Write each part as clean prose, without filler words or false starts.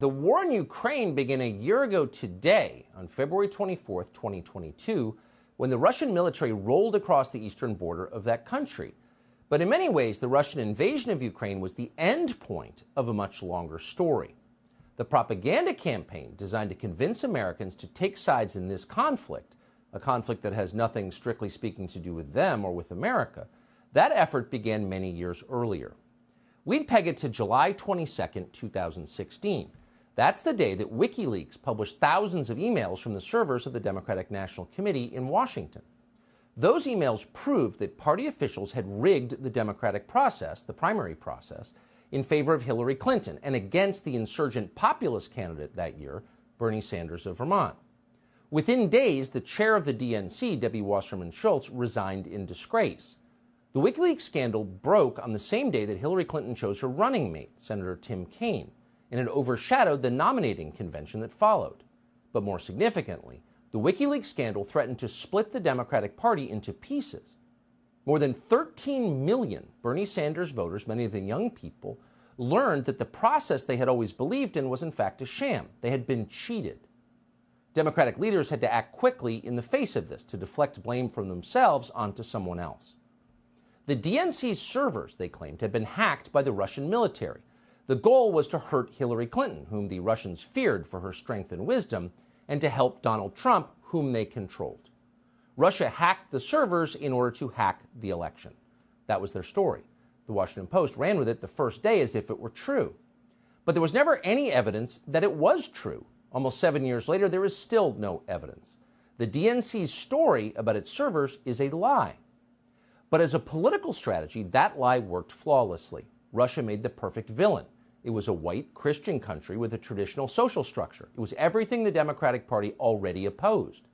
The war in Ukraine began a year ago today, on February 24th, 2022, when the Russian military rolled across the eastern border of that country. But in many ways, the Russian invasion of Ukraine was the end point of a much longer story. The propaganda campaign designed to convince Americans to take sides in this conflict, a conflict that has nothing, strictly speaking, to do with them or with America, that effort began many years earlier. We'd peg it to July 22nd, 2016. That's the day that WikiLeaks published thousands of emails from the servers of the Democratic National Committee in Washington. Those emails proved that party officials had rigged the Democratic process, the primary process, in favor of Hillary Clinton and against the insurgent populist candidate that year, Bernie Sanders of Vermont. Within days, the chair of the DNC, Debbie Wasserman Schultz, resigned in disgrace. The WikiLeaks scandal broke on the same day that Hillary Clinton chose her running mate, Senator Tim Kaine, and it overshadowed the nominating convention that followed. But more significantly, the WikiLeaks scandal threatened to split the Democratic Party into pieces. More than 13 million Bernie Sanders voters, many of them young people, learned that the process they had always believed in was in fact a sham. They had been cheated. Democratic leaders had to act quickly in the face of this to deflect blame from themselves onto someone else. The DNC's servers, they claimed, had been hacked by the Russian military. The goal was to hurt Hillary Clinton, whom the Russians feared for her strength and wisdom, and to help Donald Trump, whom they controlled. Russia hacked the servers in order to hack the election. That was their story. The Washington Post ran with it the first day as if it were true. But there was never any evidence that it was true. Almost 7 years later, there is still no evidence. The DNC's story about its servers is a lie. But as a political strategy, that lie worked flawlessly. Russia made the perfect villain. It was a white Christian country with a traditional social structure. It was everything the Democratic Party already opposed.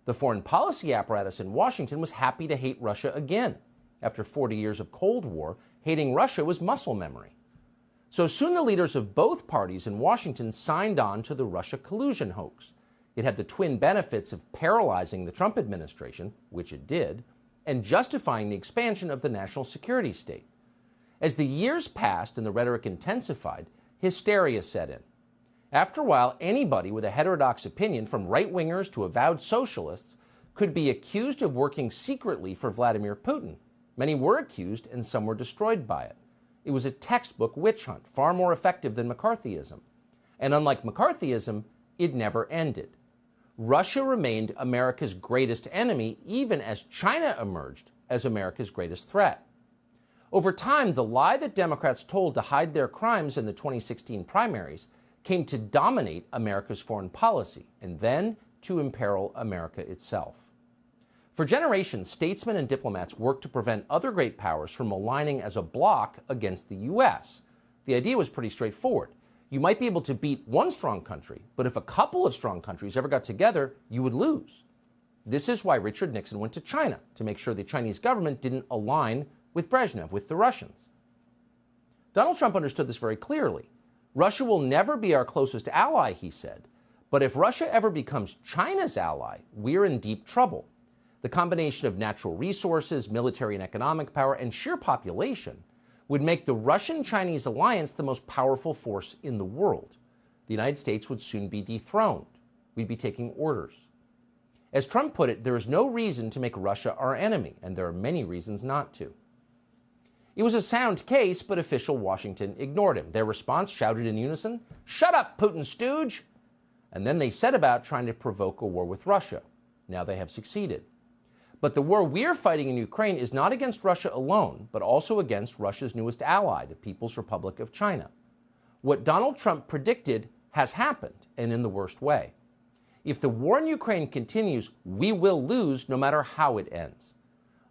The foreign policy apparatus in Washington was happy to hate Russia again. After 40 years of Cold War, hating Russia was muscle memory. So soon the leaders of both parties in Washington signed on to the Russia collusion hoax. It had the twin benefits of paralyzing the Trump administration, which it did, and justifying the expansion of the national security state. As the years passed and the rhetoric intensified, hysteria set in. After a while, anybody with a heterodox opinion, from right-wingers to avowed socialists, could be accused of working secretly for Vladimir Putin. Many were accused, and some were destroyed by it. It was a textbook witch hunt, far more effective than McCarthyism. And unlike McCarthyism, it never ended. Russia remained America's greatest enemy, even as China emerged as America's greatest threat. Over time, the lie that Democrats told to hide their crimes in the 2016 primaries came to dominate America's foreign policy and then to imperil America itself. For generations, statesmen and diplomats worked to prevent other great powers from aligning as a bloc against the U.S. The idea was pretty straightforward. You might be able to beat one strong country, but if a couple of strong countries ever got together, you would lose. This is why Richard Nixon went to China, to make sure the Chinese government didn't align with Brezhnev, with the Russians. Donald Trump understood this very clearly. Russia will never be our closest ally, he said, but if Russia ever becomes China's ally, we're in deep trouble. The combination of natural resources, military and economic power, and sheer population would make the Russian-Chinese alliance the most powerful force in the world. The United States would soon be dethroned. We'd be taking orders. As Trump put it, there is no reason to make Russia our enemy, and there are many reasons not to. It was a sound case, but official Washington ignored him. Their response shouted in unison, "Shut up, Putin stooge!" And then they set about trying to provoke a war with Russia. Now they have succeeded. But the war we're fighting in Ukraine is not against Russia alone, but also against Russia's newest ally, the People's Republic of China. What Donald Trump predicted has happened, and in the worst way. If the war in Ukraine continues, we will lose no matter how it ends.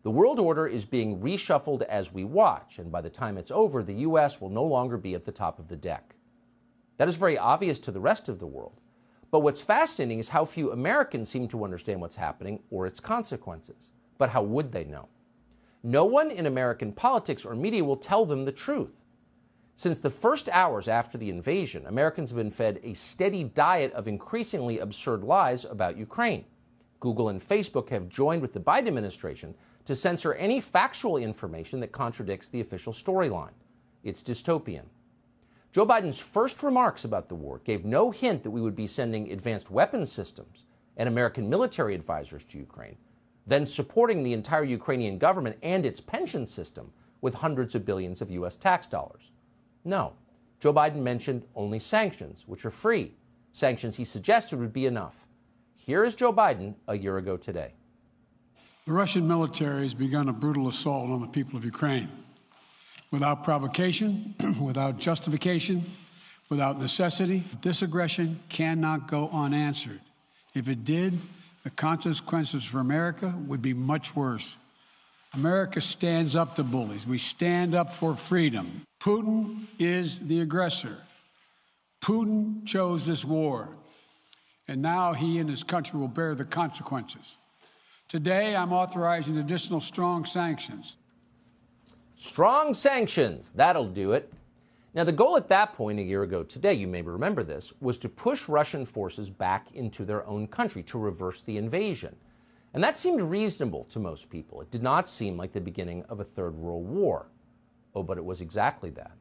The world order is being reshuffled as we watch, and by the time it's over, the U.S. will no longer be at the top of the deck. That is very obvious to the rest of the world. But what's fascinating is how few Americans seem to understand what's happening or its consequences. But how would they know? No one in American politics or media will tell them the truth. Since the first hours after the invasion, Americans have been fed a steady diet of increasingly absurd lies about Ukraine. Google and Facebook have joined with the Biden administration to censor any factual information that contradicts the official storyline. It's dystopian. Joe Biden's first remarks about the war gave no hint that we would be sending advanced weapons systems and American military advisors to Ukraine, then supporting the entire Ukrainian government and its pension system with hundreds of billions of U.S. tax dollars. No, Joe Biden mentioned only sanctions, which are free. Sanctions he suggested would be enough. Here is Joe Biden a year ago today. The Russian military has begun a brutal assault on the people of Ukraine. Without provocation, without justification, without necessity, this aggression cannot go unanswered. If it did, the consequences for America would be much worse. America stands up to bullies. We stand up for freedom. Putin is the aggressor. Putin chose this war, and now he and his country will bear the consequences. Today, I'm authorizing additional strong sanctions. Strong sanctions, that'll do it. Now, the goal at that point a year ago today, you may remember this, was to push Russian forces back into their own country to reverse the invasion. And that seemed reasonable to most people. It did not seem like the beginning of a third world war. Oh, but it was exactly that.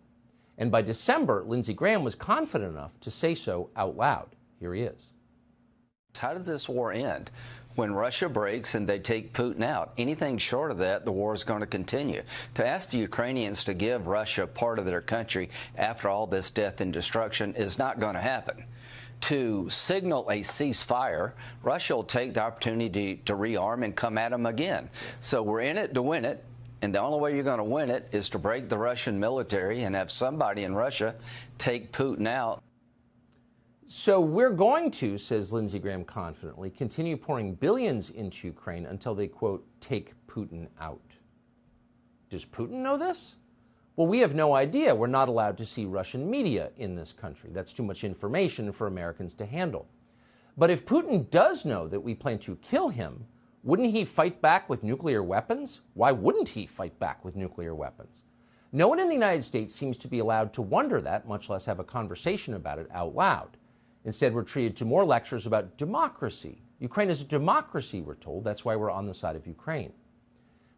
And by December, Lindsey Graham was confident enough to say so out loud. Here he is. How does this war end? When Russia breaks and they take Putin out, anything short of that, the war is going to continue. To ask the Ukrainians to give Russia part of their country after all this death and destruction is not going to happen. To signal a ceasefire, Russia will take the opportunity to rearm and come at them again. So we're in it to win it, and the only way you're going to win it is to break the Russian military and have somebody in Russia take Putin out. So we're going to, says Lindsey Graham confidently, continue pouring billions into Ukraine until they, quote, take Putin out. Does Putin know this? Well, we have no idea. We're not allowed to see Russian media in this country. That's too much information for Americans to handle. But if Putin does know that we plan to kill him, wouldn't he fight back with nuclear weapons? Why wouldn't he fight back with nuclear weapons? No one in the United States seems to be allowed to wonder that, much less have a conversation about it out loud. Instead, we're treated to more lectures about democracy. Ukraine is a democracy, we're told. That's why we're on the side of Ukraine.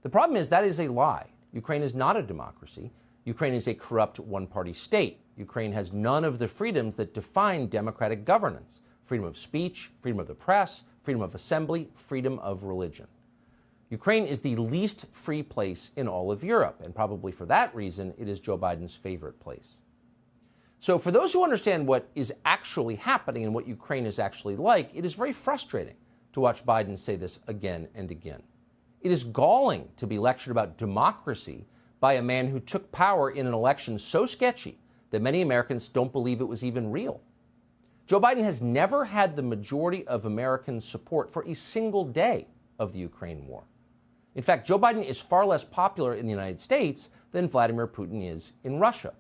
The problem is that is a lie. Ukraine is not a democracy. Ukraine is a corrupt one-party state. Ukraine has none of the freedoms that define democratic governance: freedom of speech, freedom of the press, freedom of assembly, freedom of religion. Ukraine is the least free place in all of Europe, and probably for that reason, it is Joe Biden's favorite place. So for those who understand what is actually happening and what Ukraine is actually like, it is very frustrating to watch Biden say this again and again. It is galling to be lectured about democracy by a man who took power in an election so sketchy that many Americans don't believe it was even real. Joe Biden has never had the majority of American support for a single day of the Ukraine war. In fact, Joe Biden is far less popular in the United States than Vladimir Putin is in Russia.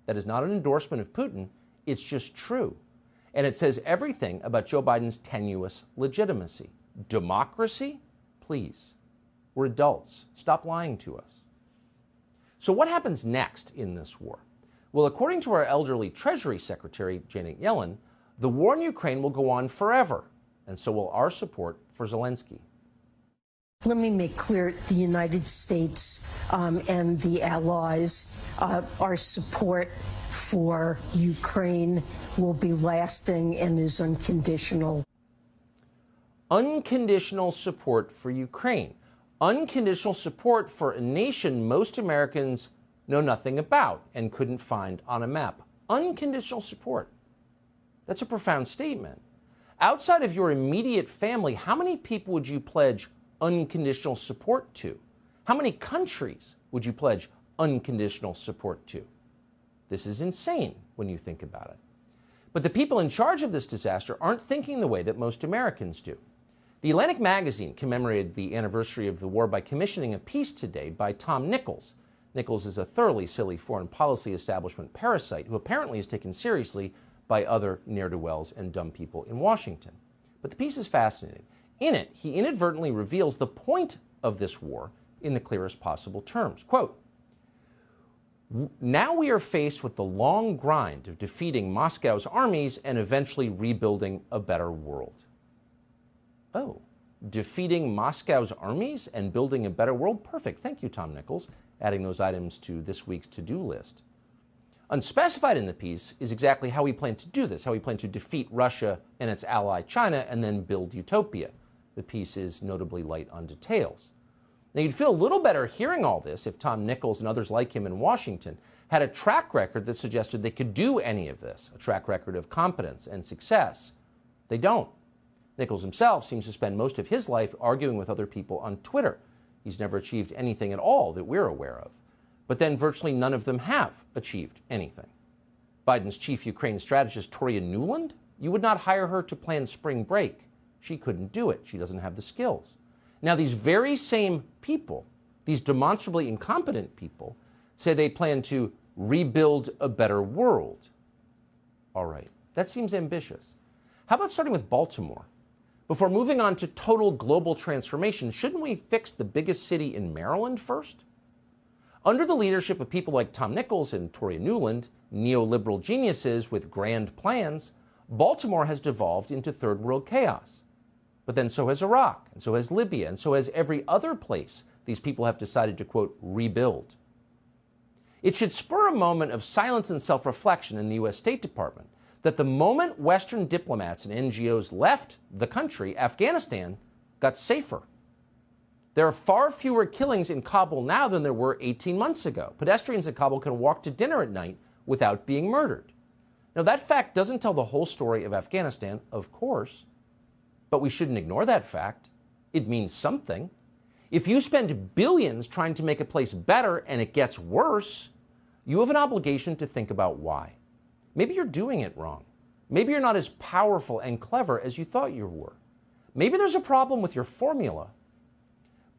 That is not an endorsement of Putin. It's just true. And it says everything about Joe Biden's tenuous legitimacy. Democracy? Please. We're adults. Stop lying to us. So what happens next in this war? Well, according to our elderly Treasury Secretary, Janet Yellen, the war in Ukraine will go on forever, and so will our support for Zelensky. Let me make clear, the United States and the allies, our support for Ukraine will be lasting and is unconditional. Unconditional support for Ukraine. Unconditional support for a nation most Americans know nothing about and couldn't find on a map. Unconditional support. That's a profound statement. Outside of your immediate family, how many people would you pledge unconditional support to? How many countries would you pledge unconditional support to? This is insane when you think about it. But the people in charge of this disaster aren't thinking the way that most Americans do. The Atlantic magazine commemorated the anniversary of the war by commissioning a piece today by Tom Nichols. Nichols is a thoroughly silly foreign policy establishment parasite who apparently is taken seriously by other ne'er-do-wells and dumb people in Washington. But the piece is fascinating. In it, he inadvertently reveals the point of this war in the clearest possible terms. Quote, "Now we are faced with the long grind of defeating Moscow's armies and eventually rebuilding a better world." Oh, defeating Moscow's armies and building a better world? Perfect. Thank you, Tom Nichols, adding those items to this week's to-do list. Unspecified in the piece is exactly how we plan to do this, how we plan to defeat Russia and its ally China and then build utopia. The piece is notably light on details. Now, you'd feel a little better hearing all this if Tom Nichols and others like him in Washington had a track record that suggested they could do any of this, a track record of competence and success. They don't. Nichols himself seems to spend most of his life arguing with other people on Twitter. He's never achieved anything at all that we're aware of. But then virtually none of them have achieved anything. Biden's chief Ukraine strategist, Toria Nuland, you would not hire her to plan spring break. She couldn't do it. She doesn't have the skills. Now, these very same people, these demonstrably incompetent people, say they plan to rebuild a better world. All right, that seems ambitious. How about starting with Baltimore? Before moving on to total global transformation, shouldn't we fix the biggest city in Maryland first? Under the leadership of people like Tom Nichols and Toria Nuland, neoliberal geniuses with grand plans, Baltimore has devolved into third world chaos. But then so has Iraq, and so has Libya, and so has every other place these people have decided to, quote, rebuild. It should spur a moment of silence and self-reflection in the U.S. State Department that the moment Western diplomats and NGOs left the country, Afghanistan got safer. There are far fewer killings in Kabul now than there were 18 months ago. Pedestrians in Kabul can walk to dinner at night without being murdered. Now, that fact doesn't tell the whole story of Afghanistan, of course, but we shouldn't ignore that fact. It means something. If you spend billions trying to make a place better and it gets worse, you have an obligation to think about why. Maybe you're doing it wrong. Maybe you're not as powerful and clever as you thought you were. Maybe there's a problem with your formula.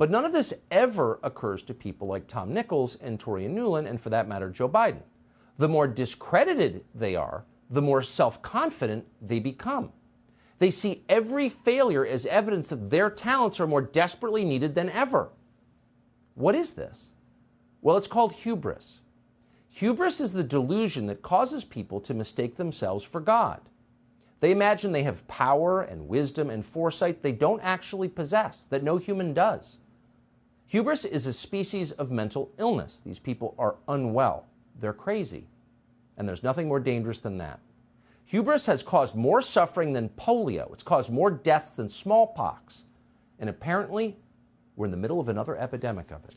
But none of this ever occurs to people like Tom Nichols and Toria Nuland, and for that matter, Joe Biden. The more discredited they are, the more self-confident they become. They see every failure as evidence that their talents are more desperately needed than ever. What is this? Well, it's called hubris. Hubris is the delusion that causes people to mistake themselves for God. They imagine they have power and wisdom and foresight they don't actually possess, that no human does. Hubris is a species of mental illness. These people are unwell. They're crazy. And there's nothing more dangerous than that. Hubris has caused more suffering than polio. It's caused more deaths than smallpox. And apparently, we're in the middle of another epidemic of it.